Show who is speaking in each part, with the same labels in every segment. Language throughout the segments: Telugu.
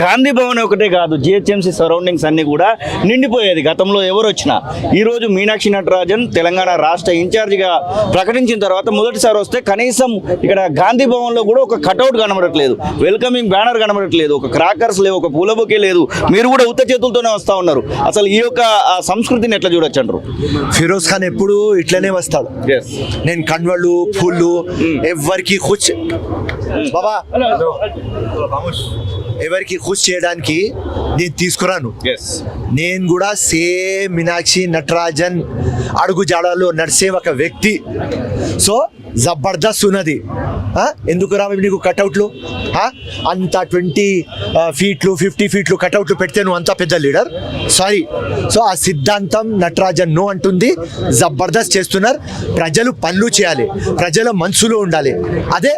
Speaker 1: గాంధీ భవన్ ఒకటే కాదు, జిహెచ్ఎంసీ సరౌండింగ్స్ అన్ని కూడా నిండిపోయేది గతంలో ఎవరు వచ్చినా. ఈరోజు మీనాక్షి నటరాజన్ తెలంగాణ రాష్ట్ర ఇన్ఛార్జిగా ప్రకటించిన తర్వాత మొదటిసారి వస్తే కనీసం ఇక్కడ గాంధీ భవన్లో కూడా ఒక కటౌట్ కనబడట్లేదు, వెల్కమింగ్ బ్యానర్ కనబడట్లేదు, ఒక క్రాకర్స్ లేవు, ఒక పూల బొకే లేదు. మీరు కూడా ఉత్త చేతులతోనే వస్తూ ఉన్నారు. అసలు ఈ యొక్క సంస్కృతిని ఎట్లా చూడొచ్చు అంటారు?
Speaker 2: ఫిరోజ్ ఖాన్ ఎప్పుడు ఇట్లనే వస్తాడు. నేను కన్వళ్ళు పూలు ఎవరికి ఖుష్ బాబా ఎవరికి ఖుష్ చేయడానికి నేను తీసుకురాను. నేను కూడా సేమ్ మీనాక్షి నటరాజన్ అడుగు జాడలో నడిచే ఒక వ్యక్తి. సో జబర్దస్త్ ఉన్నది. ఎందుకు రా నీకు కటౌట్లు అంత 20 ఫీట్లు 50 ఫీట్లు కటౌట్లు పెడితే నువ్వు అంత పెద్ద లీడర్? సారీ. సో ఆ సిద్ధాంతం నటరాజన్ నో అంటుంది. జబర్దస్త్ చేస్తున్నారు. ప్రజలు పనులు చేయాలి, ప్రజల మనసులో ఉండాలి. అదే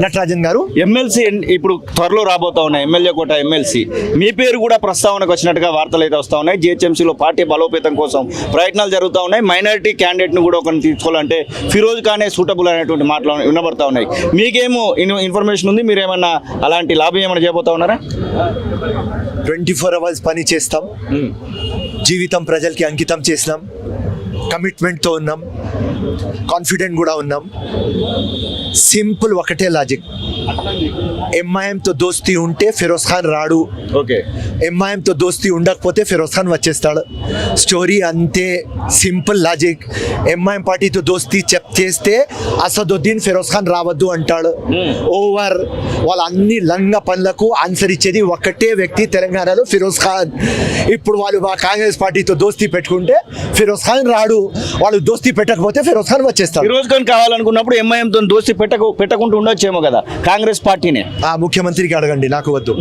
Speaker 2: నటరాజన్ గారు.
Speaker 1: ఎమ్మెల్సీ ఇప్పుడు త్వరలో రాబోతా ఉన్నాయి, ఎమ్మెల్యే కోట ఎమ్మెల్సీ. మీ పేరు కూడా ప్రస్తావనకు వచ్చినట్టుగా వార్తలు అయితే వస్తూ ఉన్నాయి. జిహెచ్ఎంసీలో పార్టీ బలోపేతం కోసం ప్రయత్నాలు జరుగుతూ ఉన్నాయి. మైనారిటీ క్యాండిడేట్ను కూడా ఒకరిని తీసుకోవాలంటే ఫిరోజ్ ఖానే సూటబుల్ అనేటువంటి మాటలు వినబడతా ఉన్నాయి. మీకేమో ఇన్ఫర్మేషన్ ఉంది, మీరేమన్నా అలాంటి లాభం ఏమైనా చేయబోతా ఉన్నారా?
Speaker 2: 24 అవర్స్ పని చేస్తాం, జీవితం ప్రజలకి అంకితం చేసినాం, కమిట్మెంట్తో ఉన్నాం, కాన్ఫిడెంట్ కూడా ఉన్నాం. సింపుల్ ఒకటే లాజిక్, ఎంఐఎంతో దోస్తీ ఉంటే ఫిరోజ్ ఖాన్ రాడు.
Speaker 1: ఓకే.
Speaker 2: ఎంఐఎంతో దోస్తీ ఉండకపోతే ఫిరోజ్ ఖాన్ వచ్చేస్తాడు. స్టోరీ అంతే సింపుల్ లాజిక్. ఎంఐఎం పార్టీతో దోస్తీ చేస్తే అసదుద్దీన్ ఫిరోజ్ ఖాన్ రావద్దు అంటాడు. ఓవర్. వాళ్ళ అన్ని లంగ పనులకు ఆన్సర్ ఇచ్చేది ఒకటే వ్యక్తి తెలంగాణలో, ఫిరోజ్ ఖాన్. ఇప్పుడు వాళ్ళు కాంగ్రెస్ పార్టీతో దోస్తీ పెట్టుకుంటే ఫిరోజ్ ఖాన్ రాడు, వాళ్ళు దోస్తీ పెట్టకపోతే ఫిరోజ్ ఖాన్ వచ్చేస్తాడు.
Speaker 1: ఫిరోజ్ ఖాన్ కావాలనుకున్నప్పుడు ఎంఐఎంతో దోస్తీ పెట్టకుండా ఉండొచ్చేమో కదా కాంగ్రెస్ పార్టీనే.
Speaker 2: ఆ ముఖ్యమంత్రికి అడగండి, నాకు వద్దు.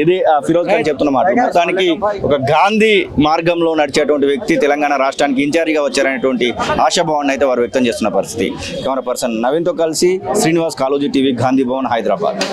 Speaker 1: ఇది ఫిరోజ్ ఖాన్ చెప్తున్నమాట. మొత్తానికి ఒక గాంధీ మార్గంలో నడిచేటువంటి వ్యక్తి తెలంగాణ రాష్ట్రానికి ఇన్ఛార్జిగా వచ్చారనేటువంటి ఆశాభావాన్ని అయితే వారు వ్యక్తం చేస్తున్న పరిస్థితి. కెమెరా పర్సన్ నవీన్తో కలిసి శ్రీనివాస్, కాలోజీ టీవీ, గాంధీ భవన్, హైదరాబాద్.